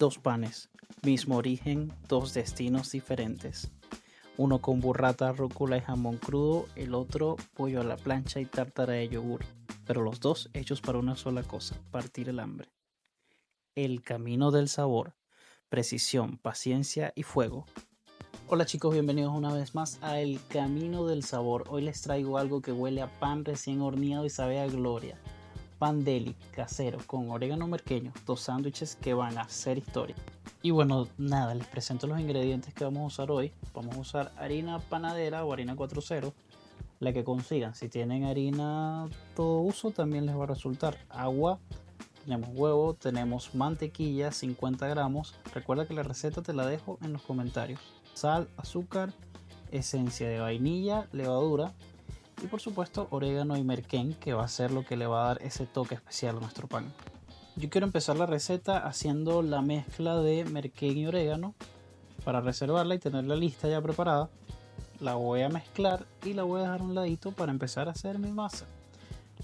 Dos panes, mismo origen, dos destinos diferentes. Uno con burrata, rúcula y jamón crudo, el otro pollo a la plancha y tártara de yogur, pero los dos hechos para una sola cosa, partir el hambre. El camino del sabor, precisión, paciencia y fuego. Hola chicos, bienvenidos una vez más a El Camino del Sabor. Hoy les traigo algo que huele a pan recién horneado y sabe a gloria. Pan deli, casero, con orégano merqueño, dos sándwiches que van a hacer historia. Y bueno, nada, les presento los ingredientes que vamos a usar hoy. Vamos a usar harina panadera o harina 4.0, la que consigan. Si tienen harina todo uso también les va a resultar. Agua, tenemos huevo, tenemos mantequilla, 50 gramos. Recuerda que la receta te la dejo en los comentarios. Sal, azúcar, esencia de vainilla, levadura y por supuesto orégano y merquén, que va a ser lo que le va a dar ese toque especial a nuestro pan. Yo quiero empezar la receta haciendo la mezcla de merquén y orégano para reservarla y tenerla lista ya preparada. La voy a mezclar y la voy a dejar a un ladito para empezar a hacer mi masa.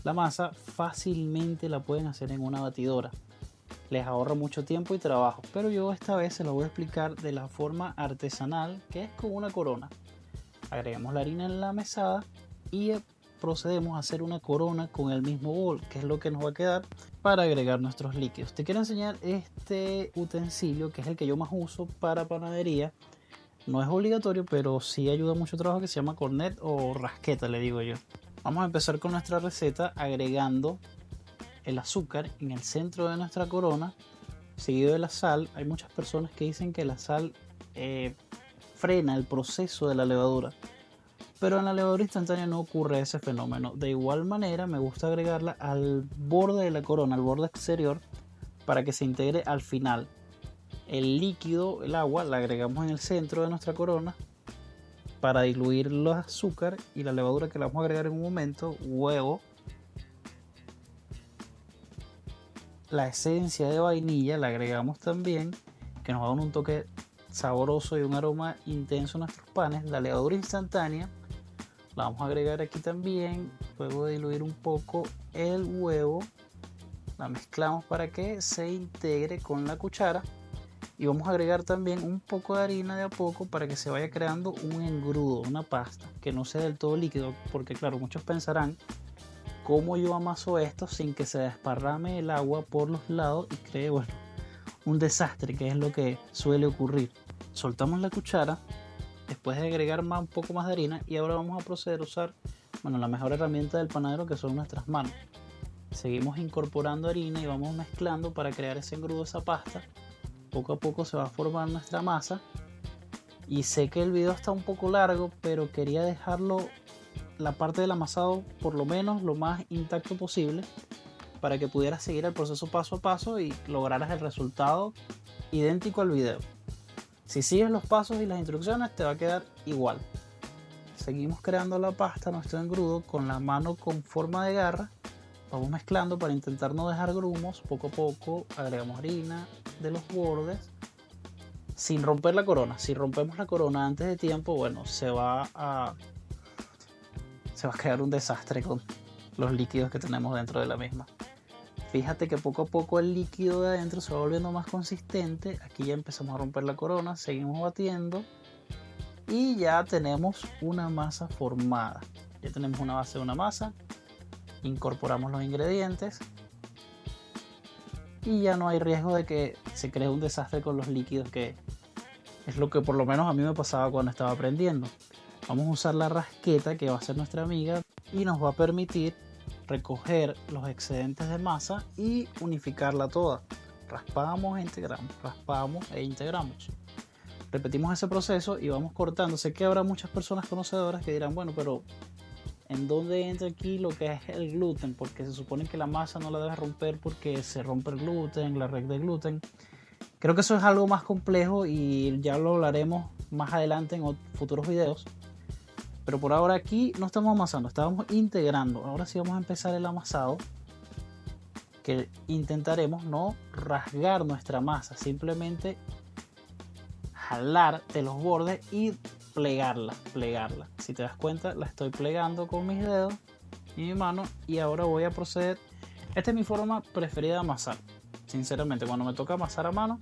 La masa fácilmente la pueden hacer en una batidora. Les ahorra mucho tiempo y trabajo, pero yo esta vez se la voy a explicar de la forma artesanal, que es con una corona. Agregamos la harina en la mesada y procedemos a hacer una corona con el mismo bol, que es lo que nos va a quedar para agregar nuestros líquidos. Te quiero enseñar este utensilio, que es el que yo más uso para panadería. No es obligatorio, pero sí ayuda mucho trabajo, que se llama cornet o rasqueta, le digo yo. Vamos a empezar con nuestra receta agregando el azúcar en el centro de nuestra corona, seguido de la sal. Hay muchas personas que dicen que la sal frena el proceso de la levadura, pero en la levadura instantánea no ocurre ese fenómeno. De igual manera me gusta agregarla al borde de la corona, al borde exterior, para que se integre al final. El líquido, el agua, la agregamos en el centro de nuestra corona para diluir el azúcar y la levadura, que la vamos a agregar en un momento. Huevo, la esencia de vainilla la agregamos también, que nos va a dar un toque sabroso y un aroma intenso a nuestros panes. La levadura instantánea la vamos a agregar aquí también. Luego de diluir un poco el huevo, la mezclamos para que se integre con la cuchara y vamos a agregar también un poco de harina de a poco para que se vaya creando un engrudo, una pasta que no sea del todo líquido, porque claro, muchos pensarán: ¿cómo yo amaso esto sin que se desparrame el agua por los lados y cree, bueno, un desastre, que es lo que suele ocurrir? Soltamos la cuchara después de agregar un poco más de harina y ahora vamos a proceder a usar, bueno, la mejor herramienta del panadero, que son nuestras manos. Seguimos incorporando harina y vamos mezclando para crear ese engrudo, esa pasta. Poco a poco se va a formar nuestra masa. Y sé que el video está un poco largo, pero quería dejarlo, la parte del amasado, por lo menos lo más intacto posible, para que pudieras seguir el proceso paso a paso y lograras el resultado idéntico al video. Si sigues los pasos y las instrucciones te va a quedar igual. Seguimos creando la pasta, nuestro engrudo, con la mano con forma de garra. Vamos mezclando para intentar no dejar grumos. Poco a poco agregamos harina de los bordes sin romper la corona. Si rompemos la corona antes de tiempo, bueno, se va a crear un desastre con los líquidos que tenemos dentro de la misma. Fíjate que poco a poco el líquido de adentro se va volviendo más consistente. Aquí ya empezamos a romper la corona, seguimos batiendo y ya tenemos una masa formada. Ya tenemos una base de una masa. Incorporamos los ingredientes y ya no hay riesgo de que se cree un desastre con los líquidos, que es lo que por lo menos a mí me pasaba cuando estaba aprendiendo. Vamos a usar la rasqueta, que va a ser nuestra amiga y nos va a permitir recoger los excedentes de masa y unificarla toda. Raspamos e integramos, raspamos e integramos. Repetimos ese proceso y vamos cortando. Sé que habrá muchas personas conocedoras que dirán: bueno, pero ¿en dónde entra aquí lo que es el gluten? Porque se supone que la masa no la debes romper porque se rompe el gluten, la red de gluten. Creo que eso es algo más complejo y ya lo hablaremos más adelante en futuros videos. Pero por ahora aquí no estamos amasando, estábamos integrando. Ahora sí vamos a empezar el amasado, que intentaremos no rasgar nuestra masa, simplemente jalar de los bordes y plegarla. Si te das cuenta, la estoy plegando con mis dedos y mi mano. Y ahora voy a proceder. Esta es mi forma preferida de amasar. Sinceramente, cuando me toca amasar a mano,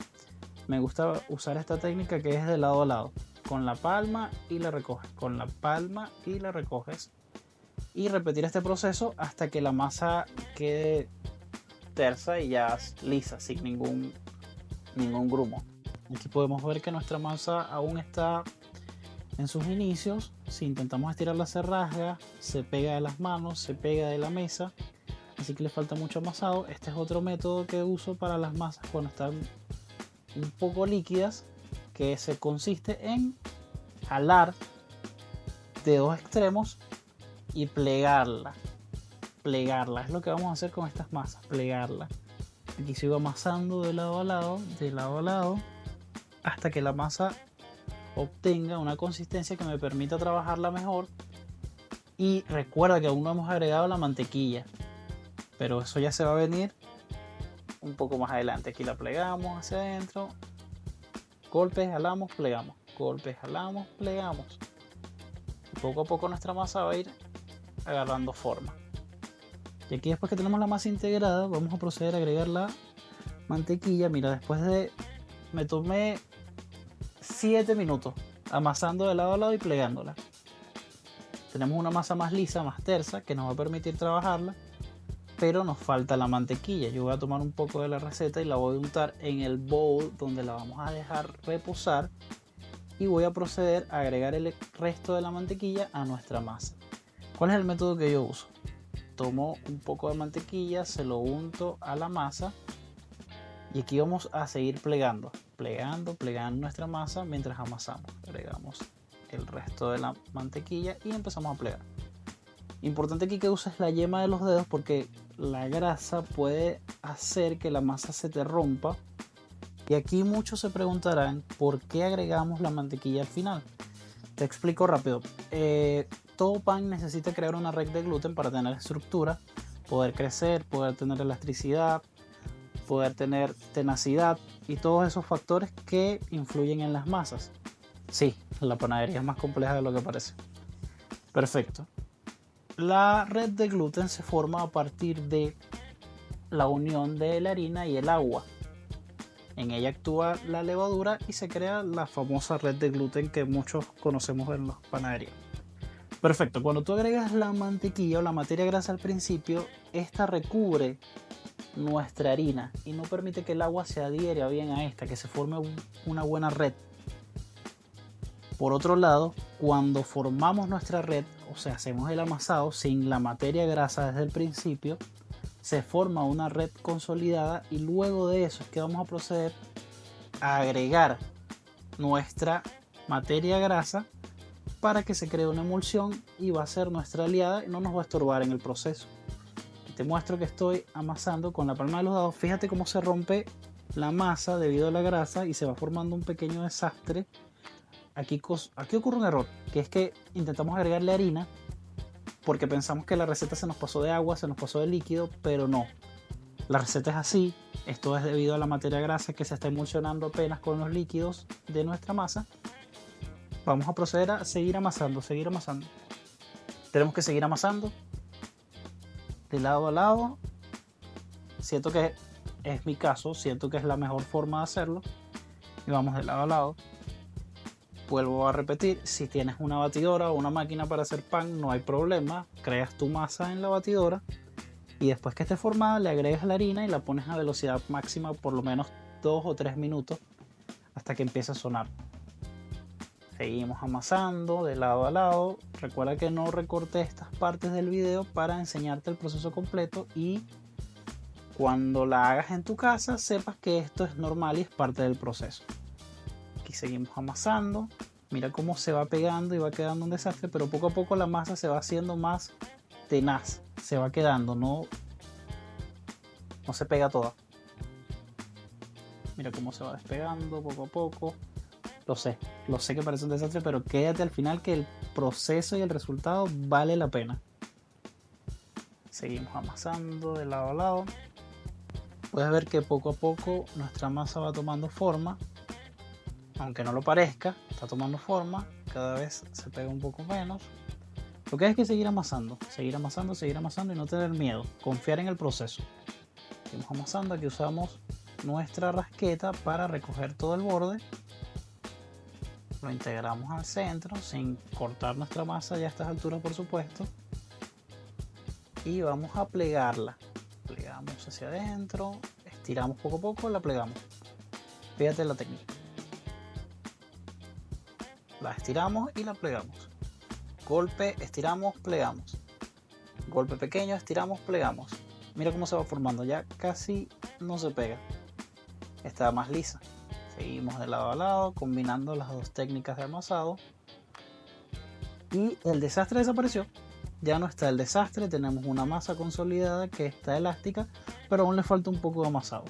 me gusta usar esta técnica que es de lado a lado, con la palma y la recoges, con la palma y la recoges, y repetir este proceso hasta que la masa quede tersa y ya lisa, sin ningún grumo. Aquí podemos ver que nuestra masa aún está en sus inicios. Si intentamos estirarla se rasga, se pega de las manos, se pega de la mesa, así que le falta mucho amasado. Este es otro método que uso para las masas cuando están un poco líquidas, que se consiste en jalar de dos extremos y plegarla. Es lo que vamos a hacer con estas masas, plegarla. Aquí sigo amasando de lado a lado, hasta que la masa obtenga una consistencia que me permita trabajarla mejor. Y recuerda que aún no hemos agregado la mantequilla, pero eso ya se va a venir un poco más adelante. Aquí la plegamos hacia adentro, golpes, jalamos, plegamos, golpes, jalamos, plegamos. Y poco a poco nuestra masa va a ir agarrando forma. Y aquí, después que tenemos la masa integrada, vamos a proceder a agregar la mantequilla. Mira, me tomé 7 minutos amasando de lado a lado y plegándola. Tenemos una masa más lisa, más tersa, que nos va a permitir trabajarla, pero nos falta la mantequilla. Yo voy a tomar un poco de la receta y la voy a untar en el bowl donde la vamos a dejar reposar, y voy a proceder a agregar el resto de la mantequilla a nuestra masa. ¿Cuál es el método que yo uso? Tomo un poco de mantequilla, se lo unto a la masa, y aquí vamos a seguir plegando nuestra masa mientras amasamos. Agregamos el resto de la mantequilla y empezamos a plegar. Importante aquí que uses la yema de los dedos, porque la grasa puede hacer que la masa se te rompa. Y aquí muchos se preguntarán por qué agregamos la mantequilla al final. Te explico rápido. Todo pan necesita crear una red de gluten para tener estructura, poder crecer, poder tener elasticidad, poder tener tenacidad y todos esos factores que influyen en las masas. Sí, la panadería es más compleja de lo que parece. Perfecto. La red de gluten se forma a partir de la unión de la harina y el agua. En ella actúa la levadura y se crea la famosa red de gluten que muchos conocemos en las panaderías. Perfecto, cuando tú agregas la mantequilla o la materia grasa al principio, esta recubre nuestra harina y no permite que el agua se adhiera bien a esta, que se forme una buena red. Por otro lado, cuando formamos nuestra red, o sea, hacemos el amasado sin la materia grasa desde el principio, se forma una red consolidada, y luego de eso es que vamos a proceder a agregar nuestra materia grasa para que se cree una emulsión, y va a ser nuestra aliada y no nos va a estorbar en el proceso. Te muestro que estoy amasando con la palma de los dedos. Fíjate cómo se rompe la masa debido a la grasa y se va formando un pequeño desastre. Aquí ocurre un error, que es que intentamos agregarle harina porque pensamos que la receta se nos pasó de agua, se nos pasó de líquido, pero no. La receta es así. Esto es debido a la materia grasa que se está emulsionando apenas con los líquidos de nuestra masa. Vamos a proceder a seguir amasando. Tenemos que seguir amasando de lado a lado. Siento que es mi caso, siento que es la mejor forma de hacerlo. Y vamos de lado a lado. Vuelvo a repetir, si tienes una batidora o una máquina para hacer pan, no hay problema. Creas tu masa en la batidora y después que esté formada le agregas la harina y la pones a velocidad máxima por lo menos 2 o 3 minutos hasta que empiece a sonar. Seguimos amasando de lado a lado. Recuerda que no recorté estas partes del video para enseñarte el proceso completo, y cuando la hagas en tu casa sepas que esto es normal y es parte del proceso. Aquí seguimos amasando. Mira cómo se va pegando y va quedando un desastre, pero poco a poco la masa se va haciendo más tenaz, se va quedando, no se pega toda. Mira cómo se va despegando poco a poco. Lo sé que parece un desastre, pero quédate al final, que el proceso y el resultado vale la pena. Seguimos amasando de lado a lado. Puedes ver que poco a poco nuestra masa va tomando forma. Aunque no lo parezca, está tomando forma. Cada vez se pega un poco menos. Lo que hay es que seguir amasando y no tener miedo. Confiar en el proceso. Seguimos amasando. Aquí usamos nuestra rasqueta para recoger todo el borde. Lo integramos al centro sin cortar nuestra masa ya a estas alturas, por supuesto. Y vamos a plegarla. Plegamos hacia adentro, estiramos poco a poco, la plegamos. Fíjate la técnica. La estiramos y la plegamos. Golpe, estiramos, plegamos. Golpe pequeño, estiramos, plegamos. Mira cómo se va formando, ya casi no se pega. Está más lisa. Seguimos de lado a lado, combinando las dos técnicas de amasado. Y el desastre desapareció. Ya no está el desastre, tenemos una masa consolidada que está elástica, pero aún le falta un poco de amasado.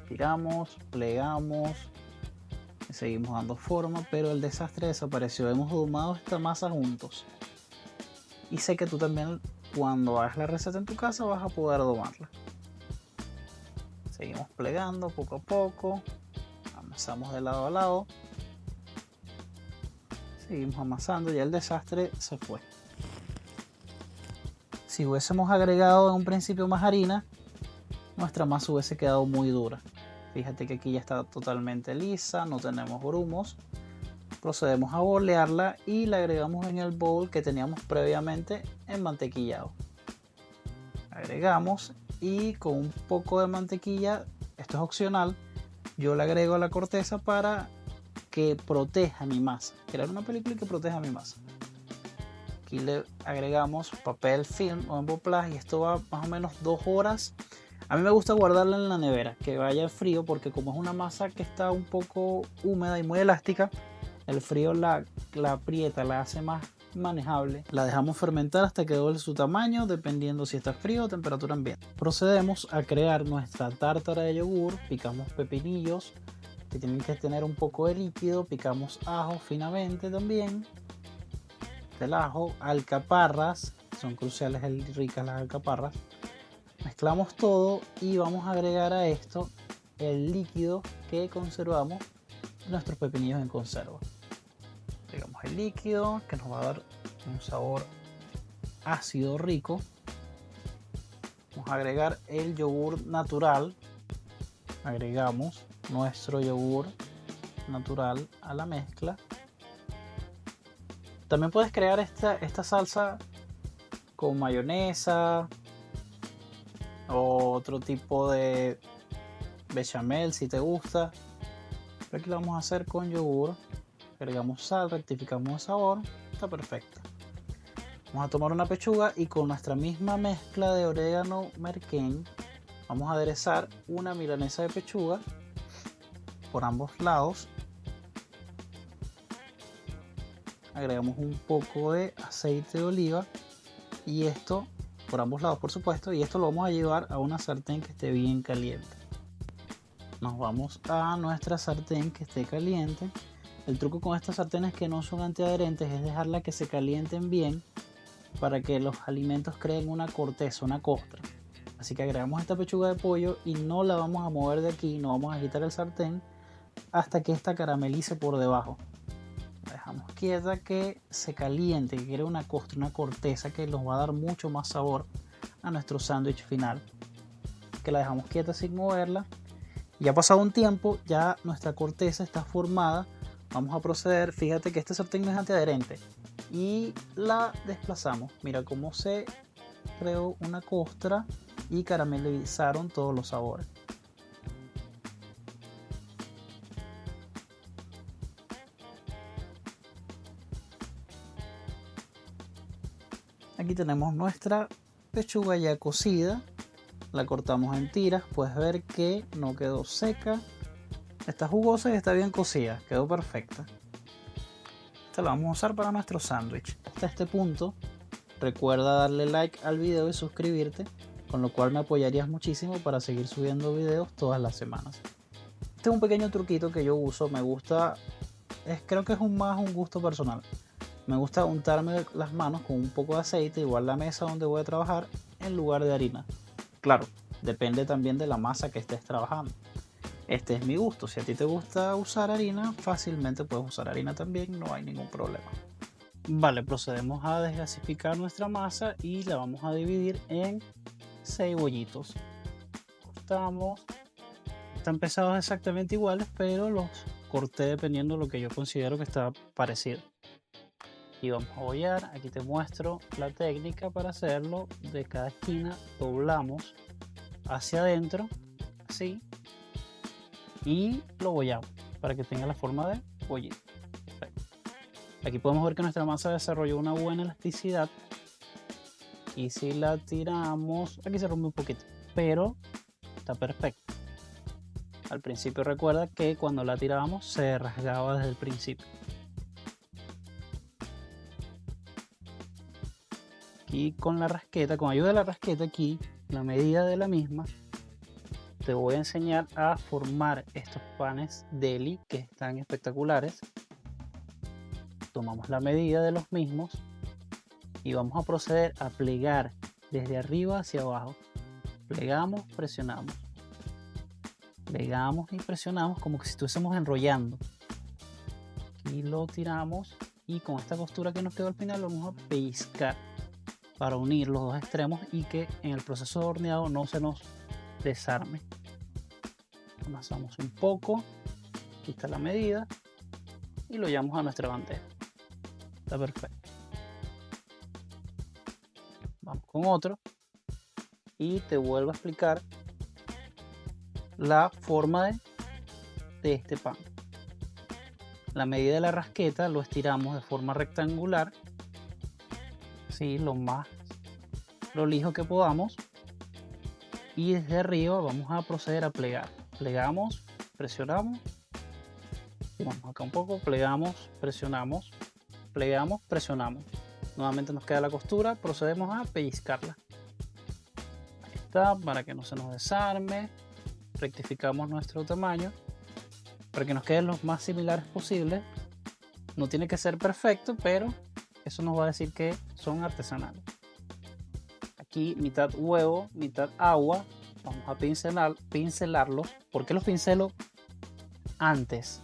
Tiramos, plegamos, seguimos dando forma, pero el desastre desapareció. Hemos domado esta masa juntos. Y sé que tú también, cuando hagas la receta en tu casa, vas a poder domarla. Seguimos plegando poco a poco, amasamos de lado a lado, seguimos amasando, ya el desastre se fue. Si hubiésemos agregado en un principio más harina, nuestra masa hubiese quedado muy dura. Fíjate que aquí ya está totalmente lisa, no tenemos grumos. Procedemos a bolearla y la agregamos en el bowl que teníamos previamente enmantequillado. Agregamos y con un poco de mantequilla, esto es opcional, yo le agrego a la corteza para que proteja mi masa, crear una película que proteja mi masa. Aquí le agregamos papel film o emboplage y esto va más o menos 2 horas. A mí me gusta guardarla en la nevera, que vaya frío, porque como es una masa que está un poco húmeda y muy elástica, el frío la aprieta, la hace más manejable. La dejamos fermentar hasta que doble su tamaño, dependiendo si está frío o temperatura ambiente. Procedemos a crear nuestra tártara de yogur. Picamos pepinillos que tienen que tener un poco de líquido, picamos ajo finamente también. Del ajo, alcaparras, son cruciales y ricas las alcaparras. Mezclamos todo y vamos a agregar a esto el líquido que conservamos de nuestros pepinillos en conserva. Agregamos el líquido que nos va a dar un sabor ácido rico. Vamos a agregar el yogur natural. Agregamos nuestro yogur natural a la mezcla. También puedes crear esta salsa con mayonesa o otro tipo de bechamel si te gusta. Pero aquí lo vamos a hacer con yogur. Agregamos sal, rectificamos el sabor, está perfecto. Vamos a tomar una pechuga y con nuestra misma mezcla de orégano merquén vamos a aderezar una milanesa de pechuga por ambos lados. Agregamos un poco de aceite de oliva y esto por ambos lados, por supuesto, y esto lo vamos a llevar a una sartén que esté bien caliente. Nos vamos a nuestra sartén que esté caliente. El truco con estas sartenes que no son antiadherentes es dejarla que se calienten bien para que los alimentos creen una corteza, una costra. Así que agregamos esta pechuga de pollo y no la vamos a mover de aquí, no vamos a quitar el sartén hasta que esta caramelice por debajo. La dejamos quieta que se caliente, que cree una costra, una corteza que nos va a dar mucho más sabor a nuestro sándwich final. Que la dejamos quieta sin moverla. Ya ha pasado un tiempo, ya nuestra corteza está formada. Vamos a proceder, fíjate que este sartén no es antiadherente y la desplazamos. Mira cómo se creó una costra y caramelizaron todos los sabores. Aquí tenemos nuestra pechuga ya cocida. La cortamos en tiras, puedes ver que no quedó seca. Está jugosa y está bien cocida, quedó perfecta. Esta la vamos a usar para nuestro sándwich. Hasta este punto, recuerda darle like al video y suscribirte, con lo cual me apoyarías muchísimo para seguir subiendo videos todas las semanas. Este es un pequeño truquito que yo uso, me gusta, creo que es más un gusto personal. Me gusta untarme las manos con un poco de aceite, igual la mesa donde voy a trabajar, en lugar de harina. Claro, depende también de la masa que estés trabajando. Este es mi gusto. Si a ti te gusta usar harina, fácilmente puedes usar harina también, no hay ningún problema. Vale, procedemos a desgasificar nuestra masa y la vamos a dividir en 6 bollitos. Cortamos están pesados exactamente iguales, pero los corté dependiendo de lo que yo considero que está parecido. Y vamos a bollar. Aquí te muestro la técnica para hacerlo. De cada esquina doblamos hacia adentro, así, y lo bollamos para que tenga la forma de bollito. Perfecto. Aquí podemos ver que nuestra masa desarrolló una buena elasticidad. Y si la tiramos, aquí se rompe un poquito, pero está perfecto. Al principio recuerda que cuando la tirábamos se rasgaba desde el principio. Aquí con la rasqueta, con ayuda de la rasqueta, aquí la medida de la misma, te voy a enseñar a formar estos panes deli que están espectaculares. Tomamos la medida de los mismos y vamos a proceder a plegar desde arriba hacia abajo. Plegamos, presionamos. Plegamos y presionamos como que si estuviésemos enrollando. Aquí lo tiramos y con esta costura que nos quedó al final vamos a pellizcar para unir los dos extremos y que en el proceso de horneado no se nos desarme. Amasamos un poco, aquí está la medida y lo llevamos a nuestra bandeja. Está perfecto. Vamos con otro y te vuelvo a explicar la forma de este pan. La medida de la rasqueta lo estiramos de forma rectangular, ¿sí? Lo más prolijo que podamos, y desde arriba vamos a proceder a plegar. Plegamos, presionamos, vamos acá un poco, plegamos, presionamos, plegamos, presionamos. Nuevamente nos queda la costura, procedemos a pellizcarla. Ahí está, para que no se nos desarme. Rectificamos nuestro tamaño para que nos queden los más similares posibles. No tiene que ser perfecto, pero eso nos va a decir que son artesanales. Aquí mitad huevo, mitad agua. Vamos a pincelarlos. ¿Por qué los pincelo antes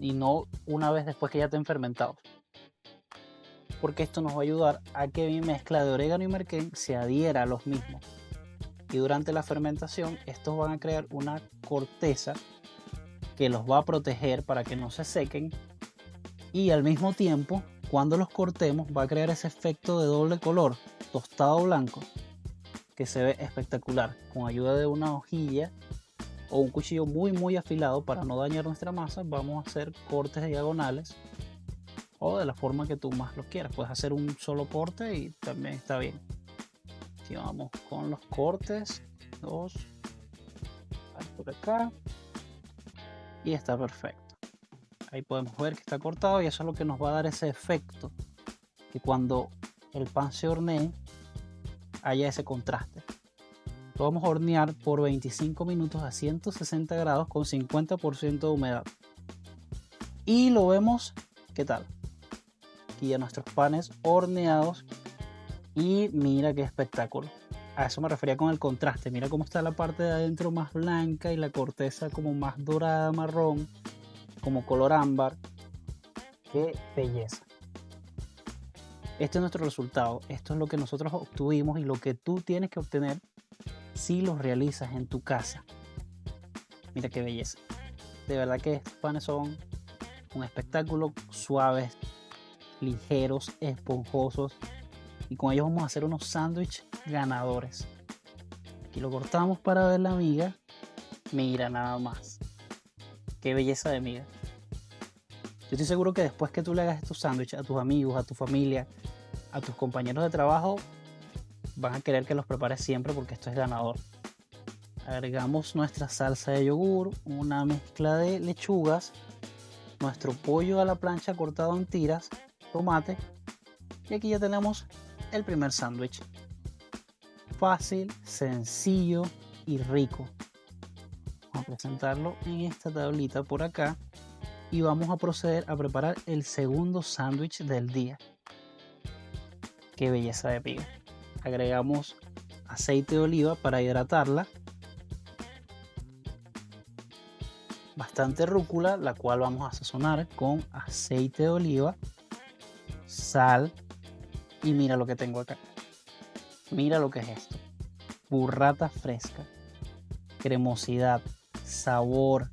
y no una vez después que ya estén fermentados? Porque esto nos va a ayudar a que mi mezcla de orégano y merquén se adhiera a los mismos. Y durante la fermentación estos van a crear una corteza que los va a proteger para que no se sequen, y al mismo tiempo cuando los cortemos va a crear ese efecto de doble color, tostado blanco, que se ve espectacular. Con ayuda de una hojilla o un cuchillo muy afilado para no dañar nuestra masa, vamos a hacer cortes diagonales o de la forma que tú más los quieras. Puedes hacer un solo corte y también está bien. Aquí vamos con los cortes, dos, por acá, y está perfecto. Ahí podemos ver que está cortado y eso es lo que nos va a dar ese efecto, que cuando el pan se hornee haya ese contraste. Lo vamos a hornear por 25 minutos a 160 grados con 50% de humedad. Y lo vemos, ¿qué tal? Aquí ya nuestros panes horneados. Y mira qué espectáculo. A eso me refería con el contraste. Mira cómo está la parte de adentro más blanca y la corteza como más dorada, marrón, como color ámbar. Qué belleza. Este es nuestro resultado. Esto es lo que nosotros obtuvimos y lo que tú tienes que obtener si los realizas en tu casa. Mira qué belleza. De verdad que estos panes son un espectáculo, suaves, ligeros, esponjosos. Y con ellos vamos a hacer unos sándwiches ganadores. Aquí lo cortamos para ver la miga. Mira nada más. Qué belleza de miga. Yo estoy seguro que después que tú le hagas estos sándwiches a tus amigos, a tu familia, a tus compañeros de trabajo, van a querer que los prepares siempre porque esto es ganador. Agregamos nuestra salsa de yogur, una mezcla de lechugas, nuestro pollo a la plancha cortado en tiras, tomate, y aquí ya tenemos el primer sándwich. Fácil, sencillo y rico. Vamos a presentarlo en esta tablita por acá y vamos a proceder a preparar el segundo sándwich del día. Qué belleza de miga. Agregamos aceite de oliva para hidratarla, bastante rúcula, la cual vamos a sazonar con aceite de oliva, sal, y mira lo que tengo acá. Mira lo que es esto. Burrata fresca, cremosidad, sabor.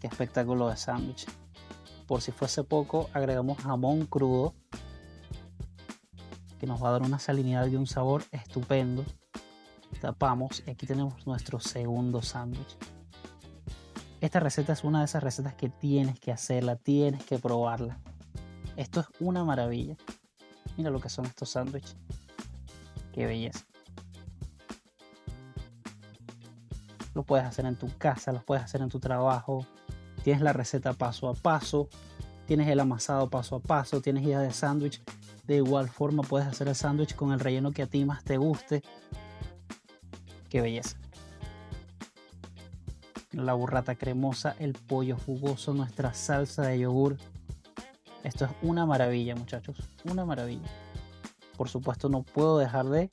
Qué espectáculo de sándwich. Por si fuese poco, agregamos jamón crudo, que nos va a dar una salinidad y un sabor estupendo. Tapamos y aquí tenemos nuestro segundo sándwich. Esta receta es una de esas recetas que tienes que hacerla, tienes que probarla. Esto es una maravilla. Mira lo que son estos sándwiches. Qué belleza. Lo puedes hacer en tu casa, lo puedes hacer en tu trabajo. Tienes la receta paso a paso. Tienes el amasado paso a paso. Tienes ideas de sándwich. De igual forma puedes hacer el sándwich con el relleno que a ti más te guste. Qué belleza. La burrata cremosa, el pollo jugoso, nuestra salsa de yogur. Esto es una maravilla, muchachos. Una maravilla. Por supuesto, no puedo dejar de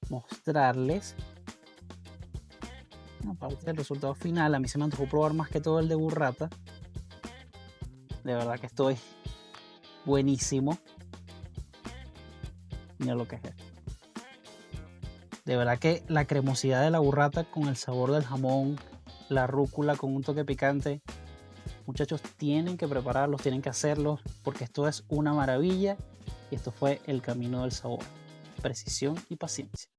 mostrarles aparte del resultado final. A mí se me antojó probar más que todo el de burrata. De verdad que estoy buenísimo. Mira lo que es esto. De verdad que la cremosidad de la burrata con el sabor del jamón, la rúcula con un toque picante. Muchachos, tienen que prepararlos, tienen que hacerlos, porque esto es una maravilla. Y esto fue el camino del sabor. Precisión y paciencia.